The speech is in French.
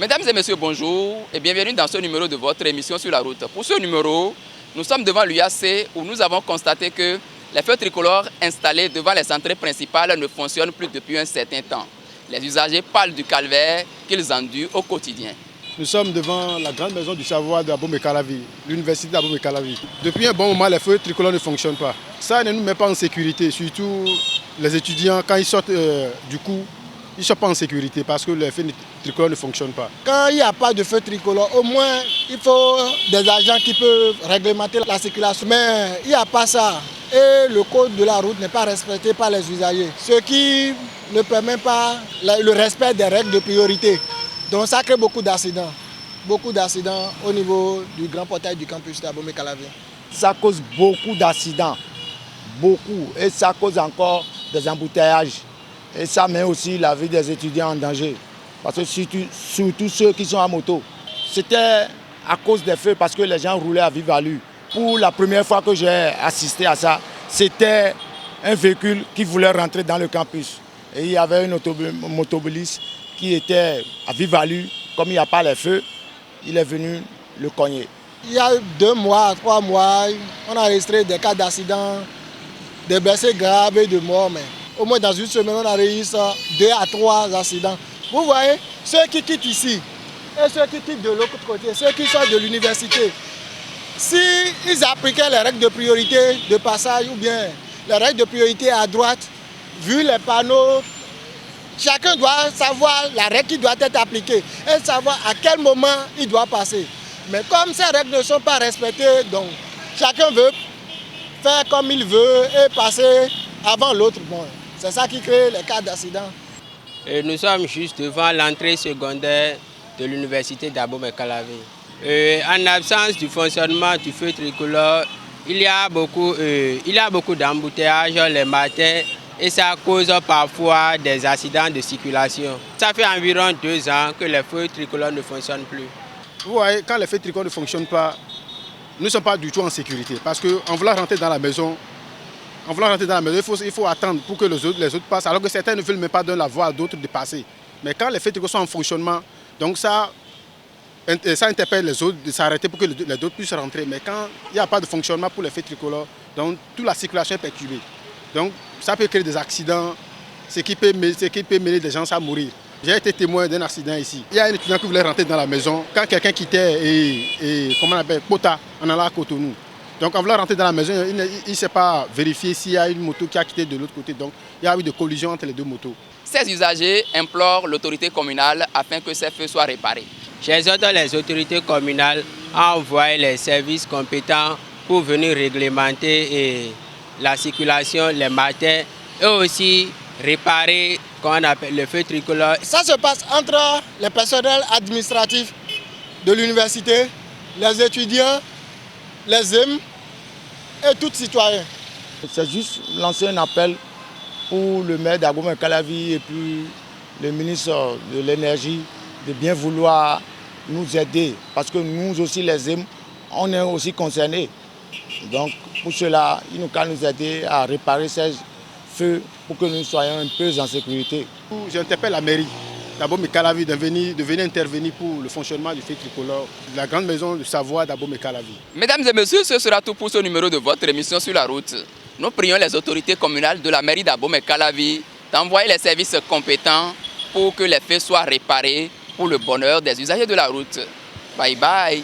Mesdames et messieurs, bonjour et bienvenue dans ce numéro de votre émission sur la route. Pour ce numéro, nous sommes devant l'UAC où nous avons constaté que les feux tricolores installés devant les entrées principales ne fonctionnent plus depuis un certain temps. Les usagers parlent du calvaire qu'ils endurent au quotidien. Nous sommes devant la grande maison du savoir d'Abomey-Calavi, l'université d'Abomey-Calavi. Depuis un bon moment, les feux tricolores ne fonctionnent pas. Ça ne nous met pas en sécurité, surtout les étudiants, quand ils sortent du cours, ils ne sont pas en sécurité parce que les feux tricolores ne fonctionnent pas. Quand il n'y a pas de feu tricolore, au moins il faut des agents qui peuvent réglementer la circulation. Mais il n'y a pas ça. Et le code de la route n'est pas respecté par les usagers. Ce qui ne permet pas le respect des règles de priorité. Donc ça crée beaucoup d'accidents. Beaucoup d'accidents au niveau du grand portail du campus d'Abomey-Calavi. Ça cause beaucoup d'accidents. Beaucoup. Et ça cause encore des embouteillages. Et ça met aussi la vie des étudiants en danger. Parce que surtout ceux qui sont à moto. C'était à cause des feux parce que les gens roulaient à vive allure. Pour la première fois que j'ai assisté à ça, c'était un véhicule qui voulait rentrer dans le campus. Et il y avait un automobiliste qui était à vive allure. Comme il n'y a pas les feux, il est venu le cogner. Il y a 2 mois, 3 mois, on a enregistré des cas d'accidents, des blessés graves et de morts. Mais au moins dans une semaine, on a réussi 2 à 3 accidents. Vous voyez, ceux qui quittent ici et ceux qui quittent de l'autre côté, ceux qui sortent de l'université, s'ils appliquaient les règles de priorité de passage ou bien les règles de priorité à droite, vu les panneaux, chacun doit savoir la règle qui doit être appliquée et savoir à quel moment il doit passer. Mais comme ces règles ne sont pas respectées, donc chacun veut faire comme il veut et passer avant l'autre. Bon, c'est ça qui crée les cas d'accident. Nous sommes juste devant l'entrée secondaire de l'université d'Abomey-Calavi. En absence du fonctionnement du feu tricolore, il y a beaucoup d'embouteillages les matins et ça cause parfois des accidents de circulation. Ça fait environ 2 ans que les feux tricolores ne fonctionnent plus. Vous voyez, quand les feux tricolores ne fonctionnent pas, nous ne sommes pas du tout en sécurité. Parce qu'en voulant rentrer dans la maison, il faut attendre pour que les autres passent, alors que certains ne veulent même pas donner la voie à d'autres de passer. Mais quand les feux tricolores sont en fonctionnement, donc ça interpelle les autres de s'arrêter pour que les autres puissent rentrer. Mais quand il n'y a pas de fonctionnement pour les feux tricolores, donc toute la circulation est perturbée. Donc ça peut créer des accidents, ce qui peut mener des gens à mourir. J'ai été témoin d'un accident ici. Il y a un étudiant qui voulait rentrer dans la maison quand quelqu'un quittait comment on appelle, Kota, en allant à Cotonou. Donc en voulant rentrer dans la maison, il ne s'est pas vérifié s'il y a une moto qui a quitté de l'autre côté. Donc il y a eu des collisions entre les 2 motos. Ces usagers implorent l'autorité communale afin que ces feux soient réparés. J'exhorte les autorités communales à envoyer les services compétents pour venir réglementer la circulation les matins et aussi réparer qu'on appelle le feu tricolore. Ça se passe entre les personnels administratifs de l'université, les étudiants, les EM et tout citoyen. C'est juste lancer un appel pour le maire d'Abomey-Calavi et puis le ministre de l'Énergie de bien vouloir nous aider. Parce que nous aussi, les EM, on est aussi concernés. Donc pour cela, il nous faut nous aider à réparer ces feux pour que nous soyons un peu en sécurité. J'interpelle la mairie d'Abomey-Calavi de venir intervenir pour le fonctionnement du feu tricolore de la grande maison du savoir d'Abomey-Calavi. Mesdames et messieurs, ce sera tout pour ce numéro de votre émission sur la route. Nous prions les autorités communales de la mairie d'Abomey-Calavi d'envoyer les services compétents pour que les feux soient réparés pour le bonheur des usagers de la route. Bye bye.